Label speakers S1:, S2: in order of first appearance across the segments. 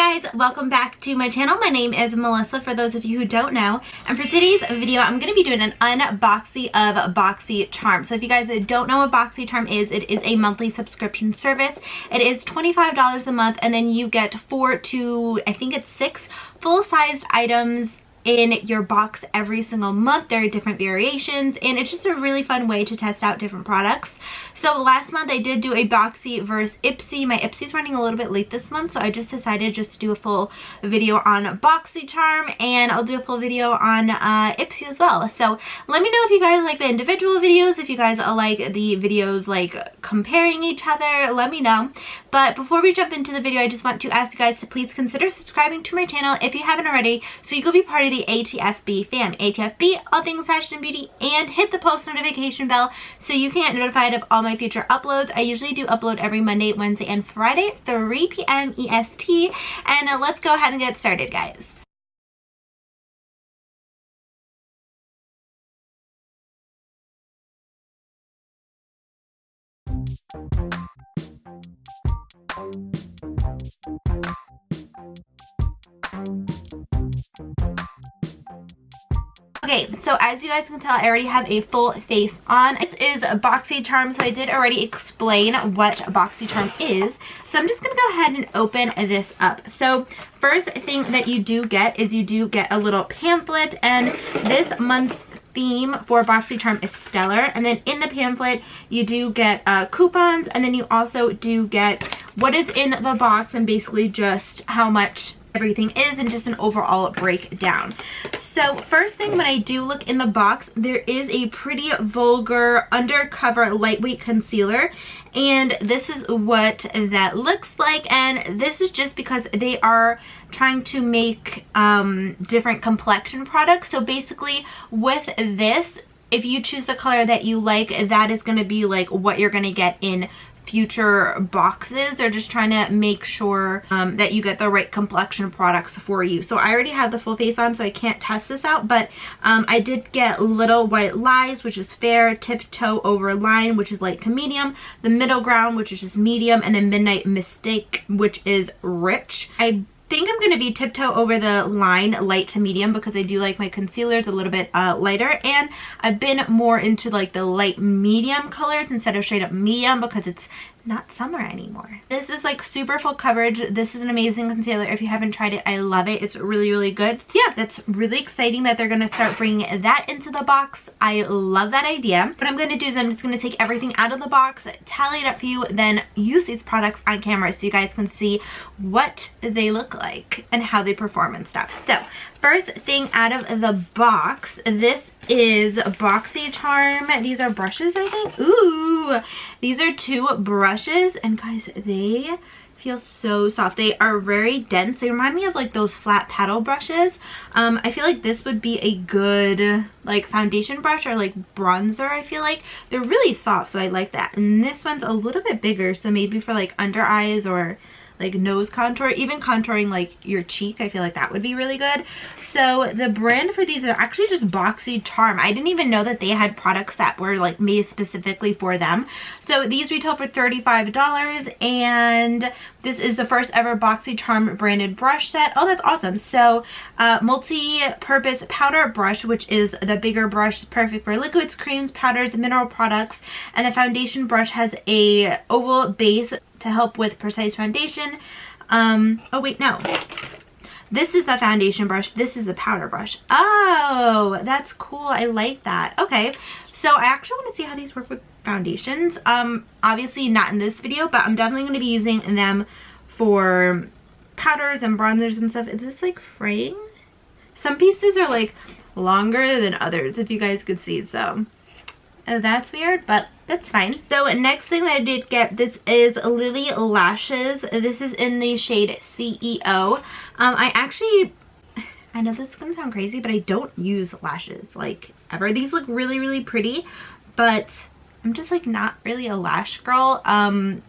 S1: Hey guys, welcome back to my channel. My name is Melissa, for those of you who don't know. And for today's video, I'm going to be doing an unboxing of Boxycharm. So if you guys don't know what Boxycharm is, it is a monthly subscription service. It is $25 a month, and then you get 4 to, I think it's 6 full-sized items in your box every single month. There are different variations, and it's just a really fun way to test out different products. So last month I did do a Boxy versus Ipsy. My Ipsy's running a little bit late this month, so I just decided just to do a full video on Boxycharm, and I'll do a full video on Ipsy as well. So let me know if you guys like the individual videos, if you guys like the videos like comparing each other, let me know. But before we jump into the video, I just want to ask you guys to please consider subscribing to my channel if you haven't already, so you can be part of the ATFB fam. ATFB, all things fashion and beauty, and hit the post notification bell so you can get notified of all my future uploads. I usually do upload every Monday, Wednesday, and Friday, 3 p.m. EST. And let's go ahead and get started, guys. Okay, so as you guys can tell, I already have a full face on. This is Boxycharm, so I did already explain what Boxycharm is. So I'm just going to go ahead and open this up. So first thing that you do get is you do get a little pamphlet, and this month's theme for Boxycharm is Stellar. And then in the pamphlet you do get coupons, and then you also do get what is in the box and basically just how much everything is and just an overall breakdown. So first thing, when I do look in the box, there is a pretty vulgar undercover lightweight concealer, and this is what that looks like. And this is just because they are trying to make different complexion products. So basically with this, if you choose the color that you like, that is going to be like what you're going to get in future boxes. They're just trying to make sure that you get the right complexion products for you. So I already have the full face on, so I can't test this out, but I did get Little White Lies, which is fair, Tiptoe Over Line, which is light to medium, the Middle Ground, which is just medium, and then Midnight Mistake, which is rich. I think I'm going to be Tiptoe Over the Line light to medium because I do like my concealers a little bit lighter, and I've been more into like the light medium colors instead of straight up medium because it's not summer anymore. This is like super full coverage. This is an amazing concealer. If you haven't tried it, I love it. It's really, really good. So yeah, that's really exciting that they're going to start bringing that into the box. I love that idea. What I'm going to do is I'm just going to take everything out of the box, tally it up for you, then use these products on camera so you guys can see what they look like and how they perform and stuff. So first thing out of the box, this is Boxycharm. These are brushes, I think. Ooh, these are 2 brushes, and guys, they feel so soft. They are very dense. They remind me of like those flat paddle brushes. I feel like this would be a good like foundation brush or like bronzer. I feel like they're really soft, so I like that. And this one's a little bit bigger, so maybe for like under eyes or like nose contour, even contouring like your cheek, I feel like that would be really good. So the brand for these are actually just Boxycharm. I didn't even know that they had products that were like made specifically for them. So these retail for $35, and this is the first ever Boxycharm branded brush set. Oh, that's awesome. So multi-purpose powder brush, which is the bigger brush, perfect for liquids, creams, powders, mineral products. And the foundation brush has a oval base to help with precise foundation. Oh wait, no. This is the foundation brush. This is the powder brush. Oh, that's cool. I like that. Okay, so I actually want to see how these work with foundations. Obviously not in this video, but I'm definitely going to be using them for powders and bronzers and stuff. Is this like fraying? Some pieces are like longer than others, if you guys could see, so that's weird, but that's fine. So next thing that I did get, this is Lily Lashes. This is in the shade CEO. I know this is gonna sound crazy, but I don't use lashes like ever. These look really, really pretty, but I'm just like not really a lash girl.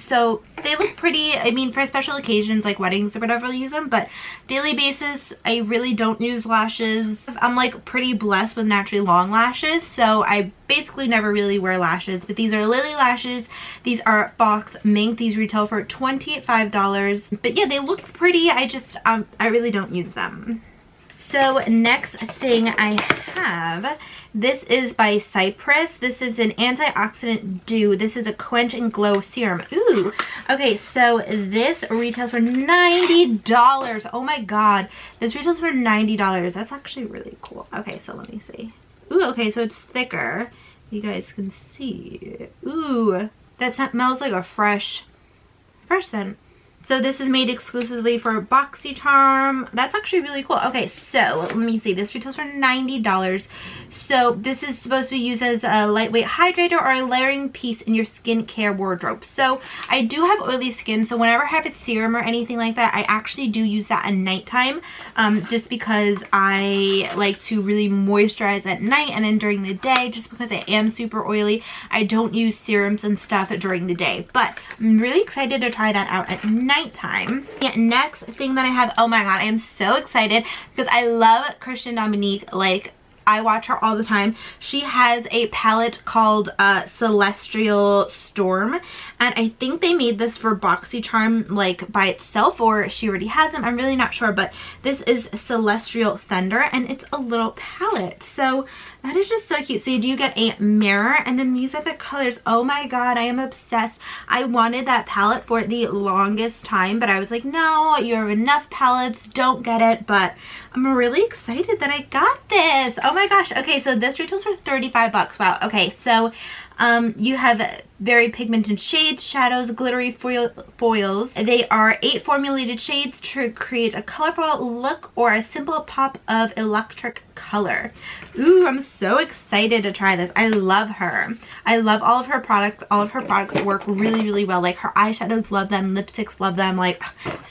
S1: So they look pretty. I mean, for special occasions like weddings or whatever, I'll use them, but daily basis I really don't use lashes. I'm like pretty blessed with naturally long lashes, so I basically never really wear lashes. But these are Lily lashes. These are Box Mink. These retail for $25. But yeah, they look pretty. I just I really don't use them. So next thing I have, this is by Cypress. This is an antioxidant dew. This is a quench and glow serum. Ooh, okay, so this retails for $90. Oh my god, this retails for $90. That's actually really cool. Okay, so let me see. Ooh, okay, so it's thicker. You guys can see. Ooh, that smells like a fresh scent. So this is made exclusively for Boxycharm. That's actually really cool. Okay, so let me see. This retails for $90. So this is supposed to be used as a lightweight hydrator or a layering piece in your skincare wardrobe. So I do have oily skin, so whenever I have a serum or anything like that, I actually do use that at nighttime, just because I like to really moisturize at night, and then during the day, just because I am super oily, I don't use serums and stuff during the day. But I'm really excited to try that out at nighttime. Yeah, next thing that I have, oh my god, I am so excited because I love Christian Dominique. Like, I watch her all the time. She has a palette called Celestial Storm, and I think they made this for Boxycharm like by itself, or she already has them. I'm really not sure, but this is Celestial Thunder, and it's a little palette. So that is just so cute. So you do get a mirror, and then these are the colors. Oh my god, I am obsessed. I wanted that palette for the longest time, but I was like, no, you have enough palettes, don't get it. But I'm really excited that I got this. Oh my gosh. Okay, so this retails for $35. Wow. Okay, so you have very pigmented shades, shadows, glittery foils. They are 8 formulated shades to create a colorful look or a simple pop of electric color. Ooh, I'm so excited to try this. I love her. I love all of her products. All of her products work really, really well. Like her eyeshadows, love them. Lipsticks, love them. Like,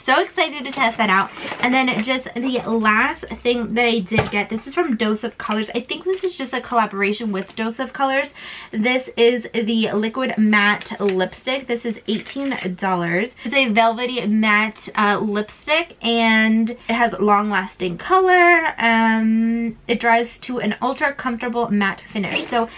S1: so excited to test that out. And then just the last thing that I did get, this is from Dose of Colors. I think this is just a collaboration with Dose of Colors. This is the Liquid Matte Lipstick. This is $18. It's a velvety matte lipstick, and it has long-lasting color. It dries to an ultra comfortable matte finish. So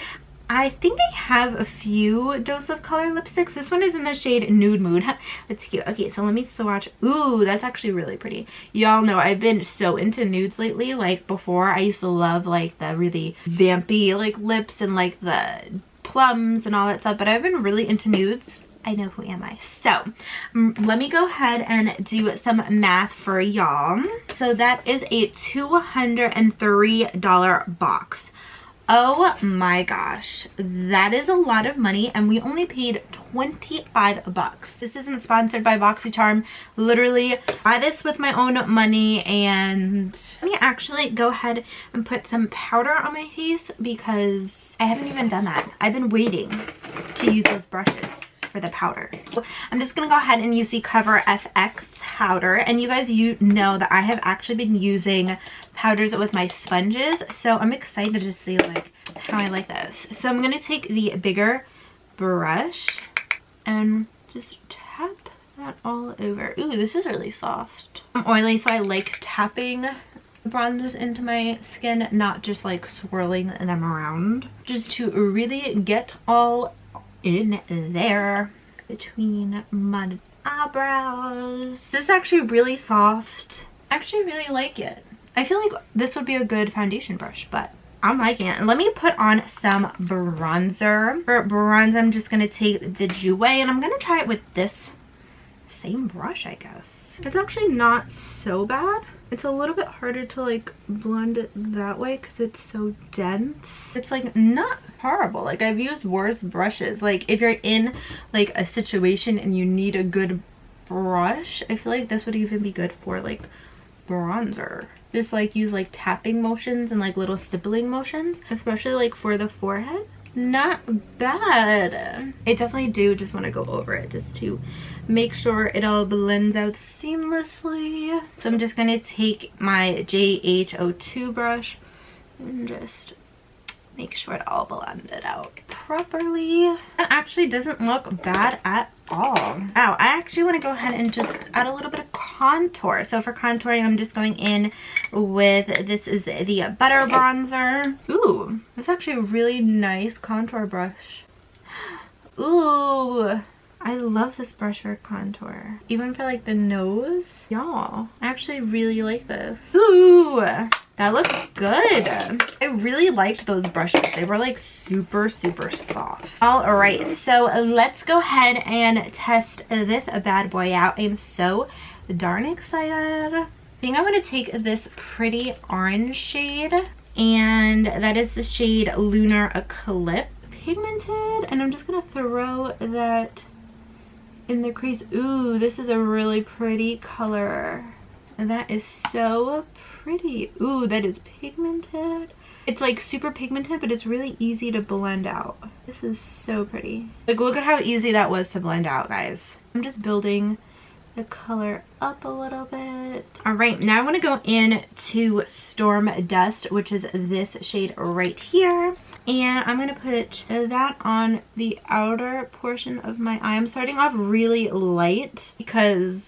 S1: I think I have a few Dose of Color lipsticks. This one is in the shade Nude Mood. That's cute. Okay, so let me swatch. Ooh, that's actually really pretty. Y'all know I've been so into nudes lately. Like before, I used to love like the really vampy like lips and like the plums and all that stuff, but I've been really into nudes. I know, who am I? So let me go ahead and do some math for y'all. So that is a $203 box. Oh my gosh, that is a lot of money, and we only paid $25. This isn't sponsored by Boxycharm. Literally buy this with my own money. And let me actually go ahead and put some powder on my face because I haven't even done that. I've been waiting to use those brushes for the powder. I'm just gonna go ahead and use the Cover FX powder, and you guys, you know that I have actually been using powders with my sponges, so I'm excited to see like how I like this. So I'm gonna take the bigger brush and just tap that all over. Ooh, this is really soft. I'm oily, so I like tapping bronzers into my skin, not just like swirling them around, just to really get all in there between my eyebrows. This is actually really soft. I actually really like it. I feel like this would be a good foundation brush, but I'm liking it. And let me put on some bronzer. For bronzer, I'm just gonna take the Jouer, and I'm gonna try it with this same brush, I guess. It's actually not so bad. It's a little bit harder to like blend it that way because it's so dense. It's like not horrible. Like I've used worse brushes. Like if you're in like a situation and you need a good brush, I feel like this would even be good for like bronzer. Just like use like tapping motions and like little stippling motions, especially like for the forehead. Not bad. I definitely do just want to go over it just to make sure it all blends out seamlessly. So I'm just gonna take my JH02 brush and just make sure it all blended out properly. That actually doesn't look bad at all. Now, I actually want to go ahead and just add a little bit of contour. So for contouring, I'm just going in with, this is the Butter Bronzer. Ooh, that's actually a really nice contour brush. Ooh, I love this brush for contour. Even for like the nose. Y'all, I actually really like this. Ooh, that looks good. I really liked those brushes. They were like super, super soft. All right, so let's go ahead and test this bad boy out. I'm so darn excited. I think I'm gonna take this pretty orange shade, and that is the shade Lunar Eclipse. Pigmented, and I'm just gonna throw that in the crease. Ooh, this is a really pretty color. And that is so pretty. Ooh, that is pigmented. It's like super pigmented, but it's really easy to blend out. This is so pretty. Like, look at how easy that was to blend out, guys. I'm just building the color up a little bit. All right, now I want to go in to Storm Dust, which is this shade right here. And I'm going to put that on the outer portion of my eye. I'm starting off really light because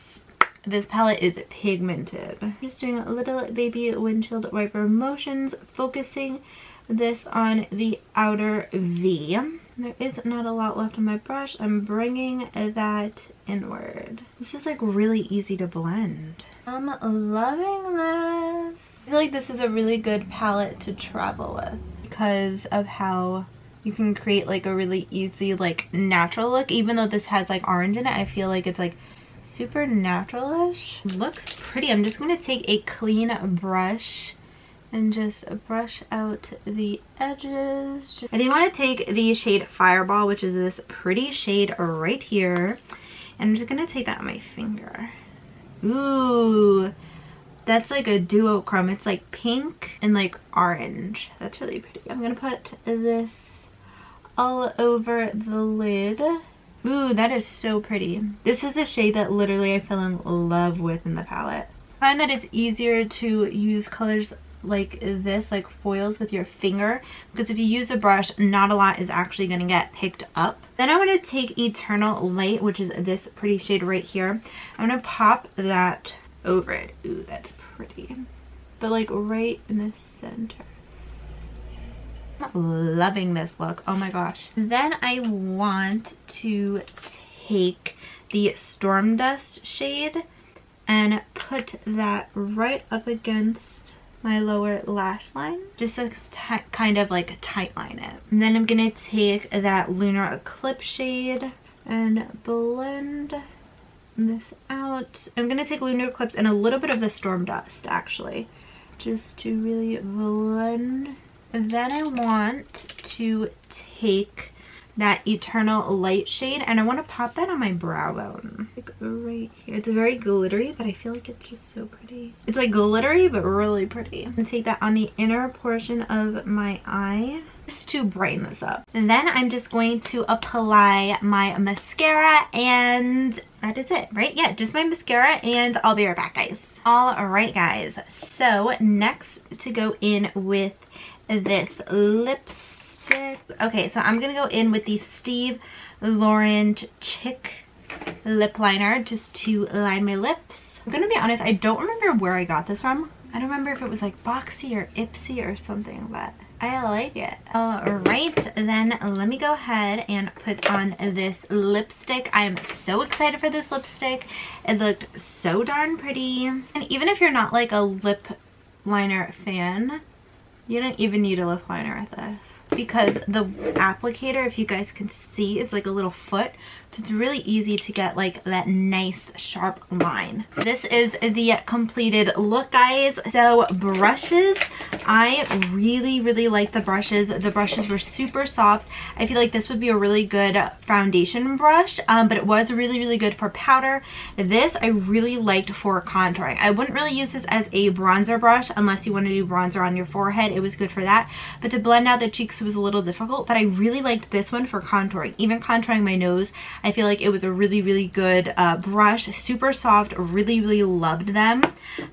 S1: this palette is pigmented. I'm just doing a little baby windshield wiper motions, focusing this on the outer V. There is not a lot left on my brush. I'm bringing that inward. This is like really easy to blend. I'm loving this. I feel like this is a really good palette to travel with because of how you can create like a really easy like natural look. Even though this has like orange in it, I feel like it's like super natural-ish. Looks pretty. I'm just going to take a clean brush and just brush out the edges. I think I want to take the shade Fireball, which is this pretty shade right here, and I'm just going to take that on my finger. Ooh, that's like a duochrome. It's like pink and like orange. That's really pretty. I'm going to put this all over the lid. Ooh, that is so pretty. This is a shade that literally I fell in love with in the palette. I find that it's easier to use colors like this, like foils, with your finger, because if you use a brush, not a lot is actually going to get picked up. Then I'm going to take Eternal Light, which is this pretty shade right here. I'm going to pop that over it. Ooh, that's pretty. But like right in the center. I'm loving this look. Oh my gosh. Then I want to take the Storm Dust shade and put that right up against my lower lash line, just to kind of like tight line it. And then I'm gonna take that Lunar Eclipse shade and blend this out. I'm gonna take Lunar Eclipse and a little bit of the Storm Dust actually, just to really blend. And then I want to take that Eternal Light shade and I want to pop that on my brow bone, like right here. It's very glittery, but I feel like it's just so pretty. It's like glittery but really pretty. I'm gonna take that on the inner portion of my eye just to brighten this up. And then I'm just going to apply my mascara, and that is it, right? Yeah, just my mascara, and I'll be right back, guys. All right, guys, so next to go in with this lipstick. Okay, so I'm gonna go in with the Steve Laurent Chick lip liner just to line my lips. I'm gonna be honest, I don't remember where I got this from. I don't remember if it was like Boxy or Ipsy or something, but I like it. All right, then let me go ahead and put on this lipstick. I am so excited for this lipstick. It looked so darn pretty. And even if you're not like a lip liner fan, you don't even need a lip liner with this, because the applicator, if you guys can see, is like a little foot, so it's really easy to get like that nice sharp line. This is the completed look, guys. So brushes, I really like the brushes. The brushes were super soft. I feel like this would be a really good foundation brush, but it was really good for powder. This I really liked for contouring. I wouldn't really use this as a bronzer brush unless you want to do bronzer on your forehead. It was good for that, but to blend out the cheeks was a little difficult. But I really liked this one for contouring. Even contouring my nose, I feel like it was a really, really good brush. Super soft, really, really loved them.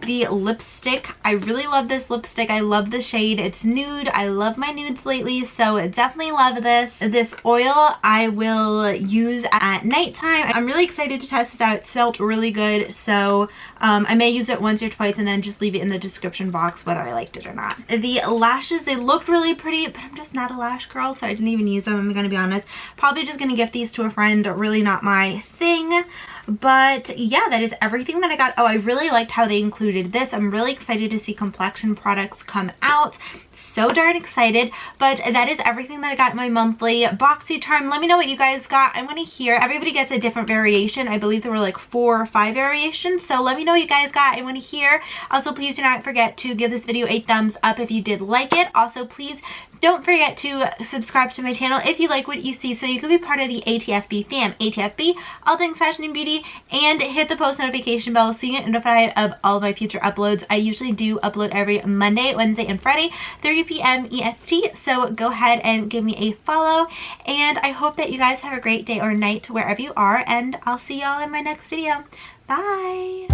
S1: The lipstick, I really love this lipstick. I love the shade. It's nude. I love my nudes lately, so definitely love this. This oil I will use at nighttime. I'm really excited to test this out. It smelled really good, so I may use it once or twice and then just leave it in the description box whether I liked it or not. The lashes, they looked really pretty, but I'm just not a lash girl, so I didn't even use them. I'm gonna be honest. Probably just gonna gift these to a friend. Really not my thing. But yeah, that is everything that I got. Oh, I really liked how they included this. I'm really excited to see complexion products come out. So darn excited. But that is everything that I got in my monthly Boxycharm. Let me know what you guys got. I want to hear. Everybody gets a different variation. I believe there were like 4 or 5 variations. So let me know what you guys got. I want to hear. Also, please do not forget to give this video a thumbs up if you did like it. Also, please don't forget to subscribe to my channel if you like what you see, so you can be part of the ATFB fam. ATFB, all things fashion and beauty, and hit the post notification bell so you get notified of all of my future uploads. I usually do upload every Monday, Wednesday, and Friday, 3 p.m. EST, so go ahead and give me a follow, and I hope that you guys have a great day or night wherever you are, and I'll see y'all in my next video. Bye!